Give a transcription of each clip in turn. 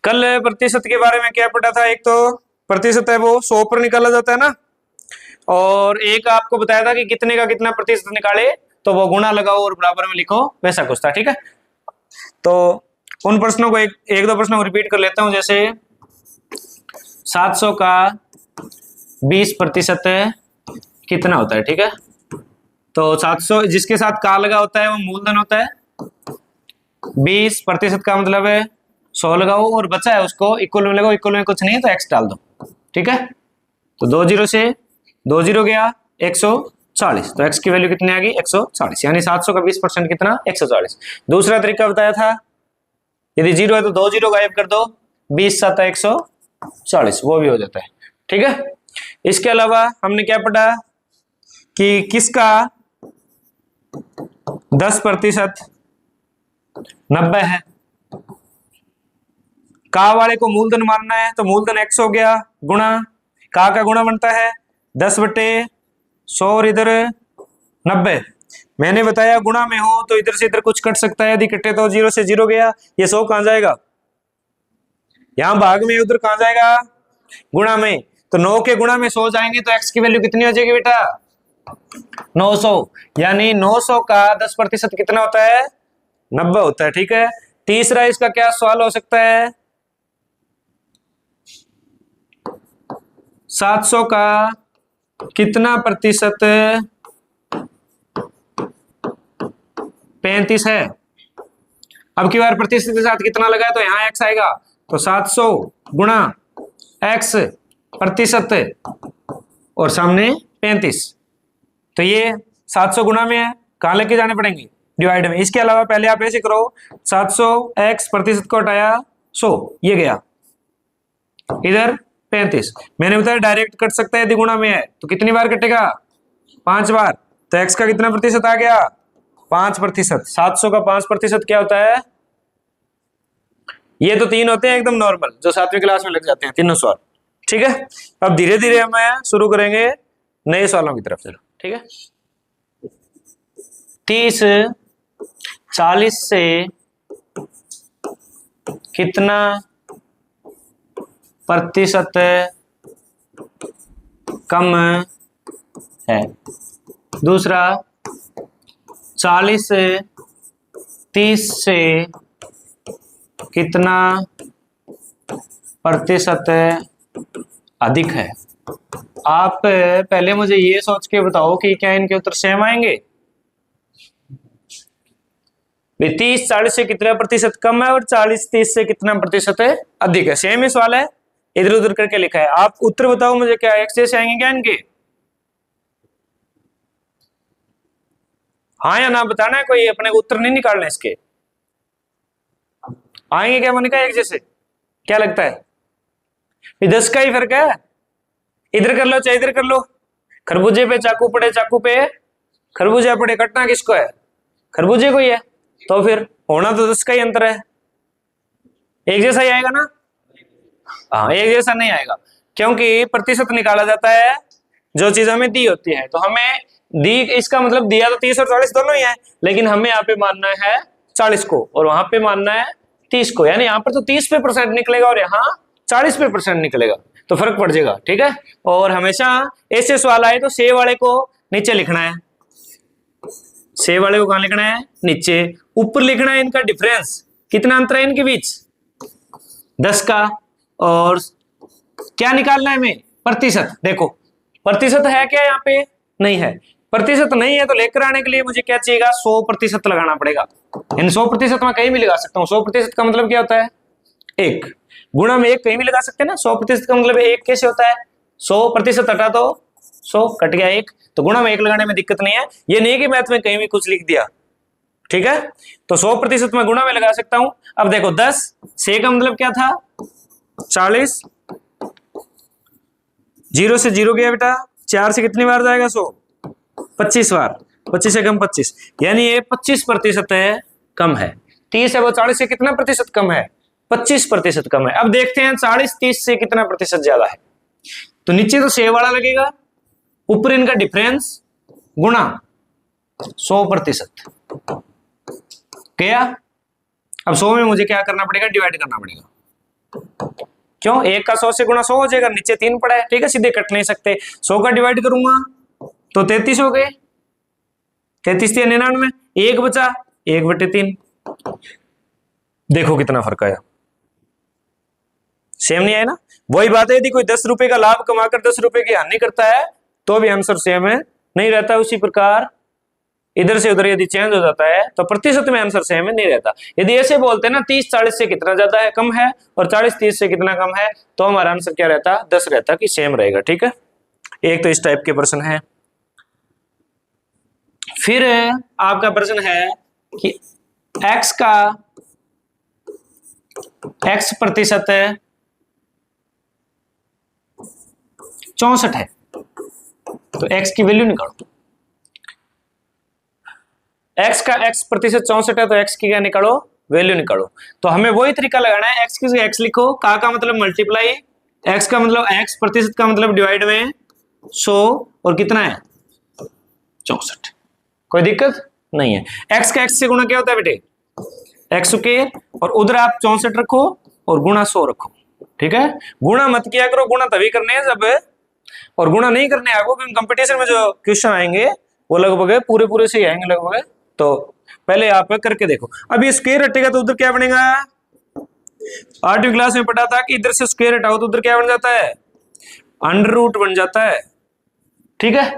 कल प्रतिशत के बारे में क्या पढ़ा था? एक तो प्रतिशत है वो 100 पर निकाला जाता है ना, और एक आपको बताया था कि कितने का कितना प्रतिशत निकाले तो वो गुणा लगाओ और बराबर में लिखो, वैसा कुछ था। ठीक है, तो उन प्रश्नों को एक दो प्रश्नों को रिपीट कर लेता हूं। जैसे 700 का 20% कितना होता है? ठीक है, तो 700 जिसके साथ का लगा होता है वो मूलधन होता है, 20% का मतलब है 100 लगाओ और बचा है उसको इक्वल में लगाओ, इक्वल में कुछ नहीं है तो x डाल दो। ठीक है, तो 2 जीरो से 2 जीरो गया 140, तो x की वैल्यू कितनी आ गई? 140, यानी 700 का 20% कितना? 140। दूसरा तरीका बताया था, यदि जीरो है तो 2 जीरो गायब कर दो, 20 7 140, वो भी हो जाता है। ठीक है, इसके अलावा हमने क्या पढ़ा कि किसका 10% 90 है, का वाले को मूलधन मानना है तो मूलधन x हो गया गुणा का गुणा बनता है 10/100 और इधर 90। मैंने बताया गुणा में हो तो इधर से इधर कुछ कट सकता है, यदि कटे तो 0 से 0 गया, ये 100 कहां जाएगा? यहां भाग में, उधर कहां जाएगा? गुणा में, तो 9 के गुणा में 100 जाएंगे तो x की वैल्यू कितनी हो जाएगी बेटा? 900, यानी 900 का 10% कितना होता है? 90 होता है। ठीक है, तीसरा इसका क्या सवाल हो सकता है? 700 का कितना प्रतिशत 35 है? अब की बार प्रतिशत के साथ कितना लगा है तो यहां x आएगा, तो 700 गुणा x प्रतिशत और सामने 35, तो ये 700 गुणा में है, कहां लेके जाने पड़ेंगे? डिवाइड में। इसके अलावा पहले आप ऐसे करो, 700 x प्रतिशत को हटाया 100, ये गया इधर 35। मैंने बताया डायरेक्ट कट सकता है यदि गुणा में है, तो कितनी बार कटेगा? 5 बार, तो x का कितना प्रतिशत आ गया? 5%। 700 का 5% क्या होता है? ये तो 3 होते हैं एकदम नॉर्मल, जो 7वीं क्लास में लग जाते हैं तीनों सवाल। ठीक है, अब धीरे धीरे हम शुरू करेंगे नए सवालों की तरफ। चलो ठीक है, 30 40 से कितना प्रतिशत कम है? दूसरा 40 30 से कितना प्रतिशत अधिक है? आप पहले मुझे ये सोच के बताओ कि क्या इनके उत्तर सेम आएंगे? 30 40 से कितना प्रतिशत कम है और 40 30 से कितना प्रतिशत अधिक है? सेम ही सवाल है, इधर उधर करके लिखा है। आप उत्तर बताओ मुझे, क्या एक जैसे आएंगे क्या इनके? हाँ या ना बताना है, कोई अपने उत्तर नहीं निकालना इसके। आएंगे क्या मैंने कहा एक जैसे? क्या लगता है? 10 का ही फर्क है, इधर कर लो चाहे इधर कर लो। खरबूजे पे चाकू पड़े, चाकू पे खरबूजा पड़े, कटना किसको है? खरबूजे को ही है, तो फिर होना तो 10 का ही अंतर है। एक जैसा ही आएगा ना? हाँ, एक जैसा नहीं आएगा, क्योंकि प्रतिशत निकाला जाता है जो चीज हमें दी होती है। तो हमें दी, इसका मतलब दिया तो 30 और 40 दोनों ही है, लेकिन हमें यहाँ पे मानना है 40 को और वहां पे मानना है 30 को, यानी यहाँ पर तो 30 पे % निकलेगा और यहाँ 40 पे % निकलेगा, तो फर्क पड़ जाएगा। ठीक है, और हमेशा ऐसे सवाल आए तो से वाले को नीचे लिखना है, से वाले को कहां लिखना है? नीचे। ऊपर लिखना है इनका डिफरेंस, कितना अंतर है इनके बीच? 10 का। और क्या निकालना है हमें? प्रतिशत। देखो प्रतिशत है क्या यहाँ पे? नहीं है। प्रतिशत नहीं है तो लेकर आने के लिए मुझे क्या चाहिएगा? 100% लगाना पड़ेगा। इन 100% मैं कहीं भी लगा सकता हूँ। 100% का मतलब क्या होता है? 1 गुणा में 1 कहीं भी लगा सकते हैं ना। 100% का मतलब 1 कैसे होता है? 100% हटा तो 100 कट गया 1, तो गुणा में 1 लगाने में दिक्कत नहीं है। ये नहीं कि मैथ में कहीं भी कुछ लिख दिया। ठीक है, तो 100% मैं गुणा में लगा सकता हूं। अब देखो 10 से का मतलब क्या था? 40, 0 से 0 गया बेटा, 4 से कितनी बार जाएगा? 100 25 बार, 25 से कम 25, यानी ये 25% है कम है। 30 है वो 40 से कितना प्रतिशत कम है? 25% कम है। अब देखते हैं 40 30 से कितना प्रतिशत ज्यादा है। तो नीचे तो से वाला लगेगा, ऊपर इनका डिफरेंस गुणा 100% गया। अब 100 में मुझे क्या करना पड़ेगा? डिवाइड करना पड़ेगा। क्यों? 1 का 100 से गुणा 100 हो जाएगा, नीचे 3 पड़ा है, ठीक है, सीधे कट नहीं सकते। 100 का डिवाइड करूंगा तो 33 हो गए, 33 से 99, 1 बचा, 1/3। देखो कितना फर्क आया, सेम नहीं आया ना? वही बात है, यदि कोई 10 रुपए का लाभ कमाकर 10 रुपए की हानि करता है तो भी आंसर सेम है, नहीं रहता। उसी प्रकार इधर से उधर यदि चेंज हो जाता है तो प्रतिशत में आंसर सेम है, नहीं रहता। यदि ऐसे बोलते हैं ना 30 40 से कितना ज्यादा है, कम है, और 40 30 से कितना कम है, तो हमारा आंसर क्या रहता? 10 रहता, कि सेम रहेगा, ठीक है। एक तो इस टाइप के प्रश्न है। फिर आपका प्रश्न है कि x का x प्रतिशत 64 है, तो x की वैल्यू निकालो। x का x प्रतिशत 64 है, तो x की क्या निकालो? वैल्यू निकालो। तो हमें वही तरीका लगाना है, x की x लिखो, का मतलब मल्टीप्लाई, x का मतलब x प्रतिशत का मतलब डिवाइड में 100, और कितना है? 64। कोई दिक्कत नहीं है। x का x से गुणा क्या होता है बेटे? x स्क्वायर, और उधर आप 64 रखो और गुणा 100 रखो, ठीक है। गुणा मत किया करो, गुणा तभी करने हैं जब, और गुणा नहीं करने आपको, क्योंकि कंपटीशन में जो क्वेश्चन आएंगे वो लगभग पूरे पूरे से ही आएंगे लगभग। तो पहले आप करके देखो। अब ये स्क्वायर हटेगा तो उधर क्या बनेगा? 8वीं क्लास में पढ़ा था कि इधर से स्क्वायर हटाओ तो उधर क्या बन जाता है? अंडर रूट बन जाता है, ठीक है।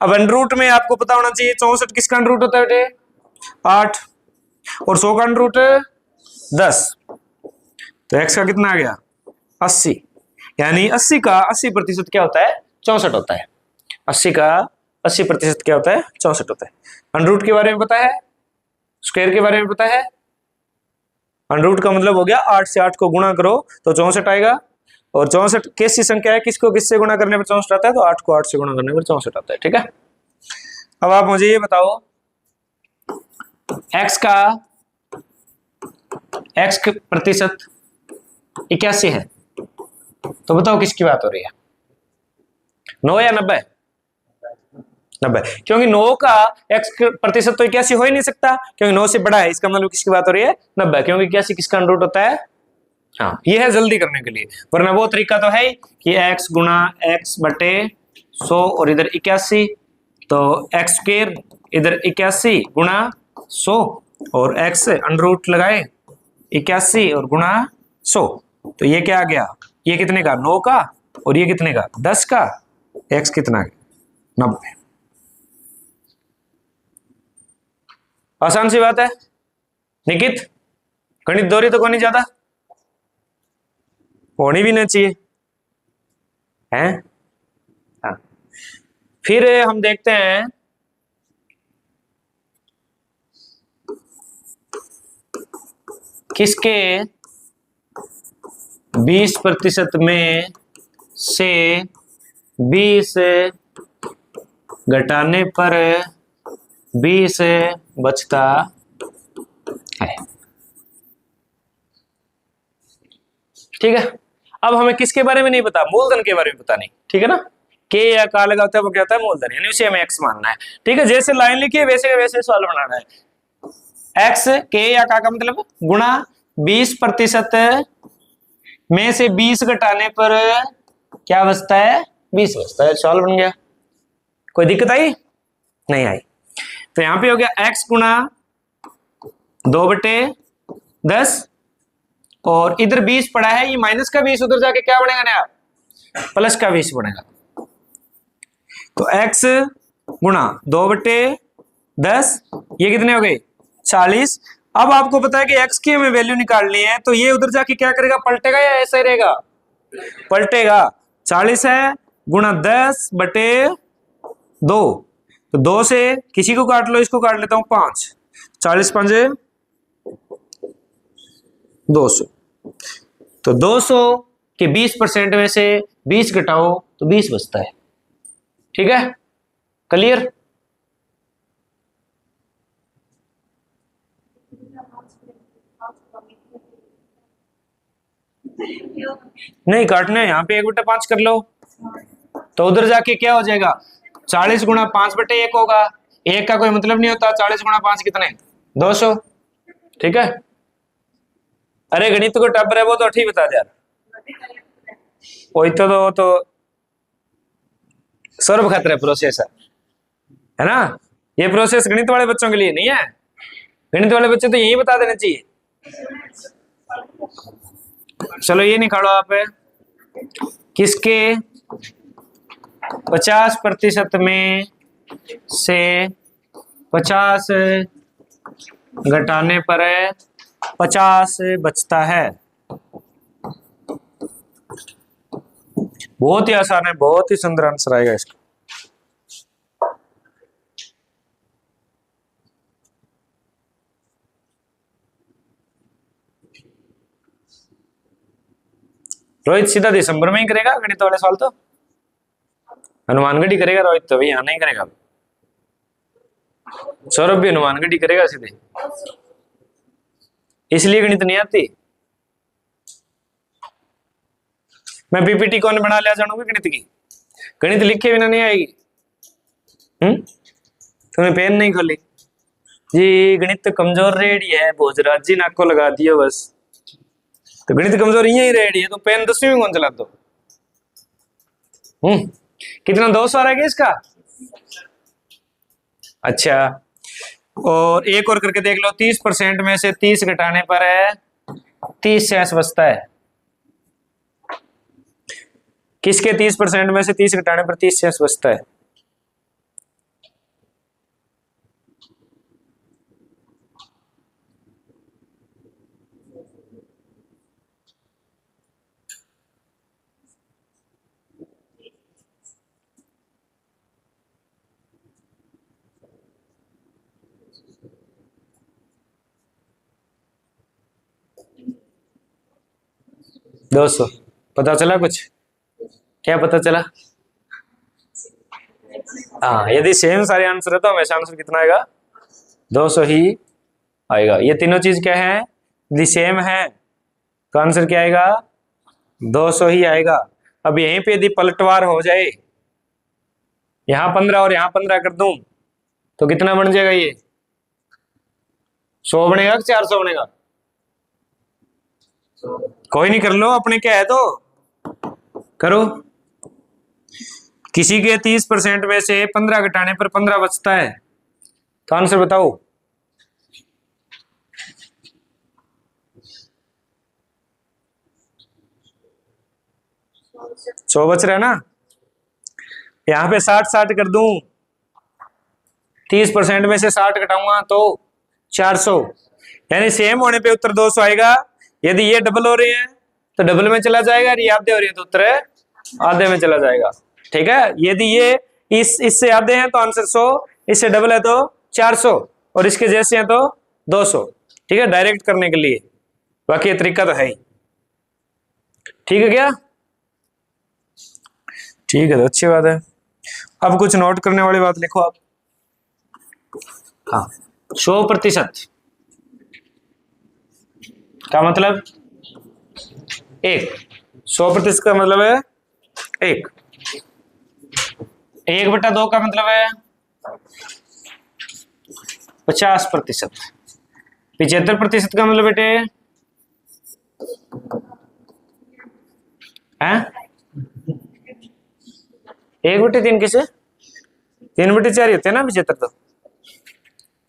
अब अंडर रूट में आपको पता होना चाहिए 64 किसका अंडर रूट होता है बेटे? 8, और 100 का अंडर रूट 10, तो x का कितना आ गया? 80। यानी 80 का 80% क्या होता है? 64 होता है। 80 का 80% क्या होता है? 64 होता है। अंडर रूट के बारे में पता है, स्क्वायर के बारे में पता है। अंडर रूट का मतलब हो गया 8 से 8 को गुणा करो तो 64 आएगा, और 64 कैसी संख्या है, किसको किससे गुणा करने पर 64 आता है? तो 8 को 8 से गुणा करने पर 64 आता है, ठीक है। अब आप मुझे ये बताओ, x का x प्रतिशत 81 है, तो बताओ किसकी बात हो रही है? 9 या 90? 90, क्योंकि 9 का x प्रतिशत तो 81 हो ही नहीं सकता, क्योंकि 9 से बड़ा है, इसका मतलब किसकी बात हो रही है? 90, क्योंकि 81 किसका अंडर रूट होता है? हाँ, ये है जल्दी करने के लिए, वरना वो तरीका तो है ही कि x गुणा x बटे 100 और इधर 81, तो x स्क्वायर इधर 81 गुणा 100 और x अंडर रूट लगाए 81 और गुणा 100, तो ये क्या आ गया? ये कितने का? 9 का, और ये कितने का? 10 का। x कितना है? 90। आसान सी बात है। निकित, गणित दोहरी तो कोई ज्यादा होनी भी नहीं चाहिए, हैं? हाँ। फिर हम देखते हैं किसके 20% में से 20 घटाने पर 20 बचता है, ठीक है। अब हमें किसके बारे में नहीं पता? मूलधन के बारे में पता नहीं, ठीक है ना। के या का लगा होता है वो क्या होता है? मूलधन, यानी उसे हमें x मानना है, ठीक है। जैसे लाइन लिखी है वैसे वैसे सवाल बनाना है। x के या का मतलब गुणा 20% में से 20 घटाने पर क्या बचता है? 20 बचता है। सवाल बन गया। कोई दिक्कत आई? नहीं आई। तो यहां पे हो गया x गुणा 2/10, और इधर 20 पड़ा है, ये माइनस का 20 उधर जाके क्या बनेगा नया? प्लस का 20 बनेगा। तो x गुणा 2/10, ये कितने हो गए? 40। अब आपको पता है कि x की हमें वैल्यू निकालनी है, तो ये उधर जाके क्या करेगा? पलटेगा या ऐसा ही रहेगा? पलटेगा। 40 है गुणा 10/2, तो 2 से किसी को काट लो, इसको काट लेता हूं 5, 40 5 200, तो 200 के 20% में से 20 घटाओ तो 20 बचता है, ठीक है। क्लियर? नहीं काटना है, यहाँ पे 1/5 कर लो, तो उधर जाके क्या हो जाएगा? 40 गुणा 5/1 होगा। 1 का कोई मतलब नहीं होता। 40 गुणा 5 कितने? 200, ठीक है। अरे गणित को टबर है वो तो ठीक बता दे यार। वही तो सर्व खतरे प्रोसेस है ना। ये प्रोसेस गणित वाले बच्चों के लिए नहीं है, गणित वाले बच्चे तो यही बता देना चाहिए। चलो ये निकालो आप, किसके 50% में से 50 घटाने पर 50 बचता है। बहुत ही आसान है, बहुत ही सुंदर आंसर आएगा इसका। रोहित सीधा दिसंबर में ही करेगा गणित वाले सवाल, तो हनुमानगढ़ ही करेगा रोहित, तो भी यहां नहीं करेगा। सौरभ भी हनुमानगढ़ ही करेगा सीधे, इसलिए गणित नहीं आती। मैं पीपीटी कौन बना लिया जानूंगी गणित की, गणित लिखे बिना नहीं आएगी। तुम्हें पेन नहीं खोली जी, गणित कमजोर रेडी है भोजराज जी, नाको लगा दियो बस। तो गणित कमजोर यही रेडी है, तो पेन 10वीं में कौन चला दो। कितना 200 आ रहा है इसका। अच्छा, और एक और करके देख लो, 30% में से 30 घटाने पर 30 शेष बचता है। किसके 30% में से 30 घटाने पर 30 शेष बचता है। दोस्तों पता चला कुछ, क्या पता चला। हाँ, यदि सेम सारे आंसर है तो हमेशा आंसर कितना आएगा, 200 ही आएगा। ये तीनों चीज क्या है, यदि सेम है तो आंसर क्या आएगा, 200 ही आएगा। अब यहीं पे यदि पलटवार हो जाए, यहां 15 और यहां 15 कर दूं तो कितना बन जाएगा, ये 100 बनेगा कि 400 बनेगा। कोई नहीं, कर लो, अपने क्या है तो करो। किसी के 30% में से 15 घटाने पर 15 बचता है, तो आंसर बताओ। सौ बच रहा है ना। यहां पे 60 कर दूं, 30% में से 60 घटाऊंगा तो 400, यानी सेम होने पे उत्तर 200 आएगा। यदि ये डबल हो रहे हैं तो डबल में चला जाएगा, और ये आधे हो रही है तो उत्तर आधे में चला जाएगा। ठीक है, यदि ये इससे आधे हैं तो आंसर 100, इससे डबल है तो 400, और इसके जैसे हैं तो 200। ठीक है, डायरेक्ट करने के लिए, बाकी ये तरीका तो है ही। ठीक है क्या, ठीक है, तो अच्छी बात है। अब कुछ नोट करने वाली बात लिखो आप। हाँ, 100% का मतलब 1, 100% का मतलब है 1, 1/2 का मतलब है 50%, 75% का मतलब बेटे है 1/3 किसे, 3/4 ही होते हैं ना 75,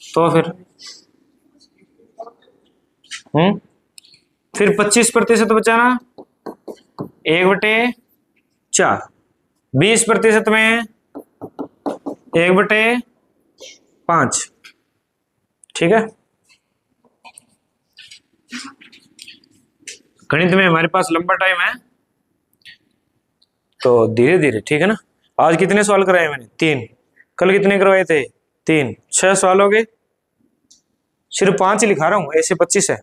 तो फिर 25% बचाना 1/4, 20% में 1/5। ठीक है, गणित में हमारे पास लंबा टाइम है तो धीरे धीरे, ठीक है ना। आज कितने सवाल कराए मैंने, 3। कल कितने करवाए थे, 3, 6 सवाल हो गए। सिर्फ 5 ही लिखा रहा हूं, ऐसे 25 है।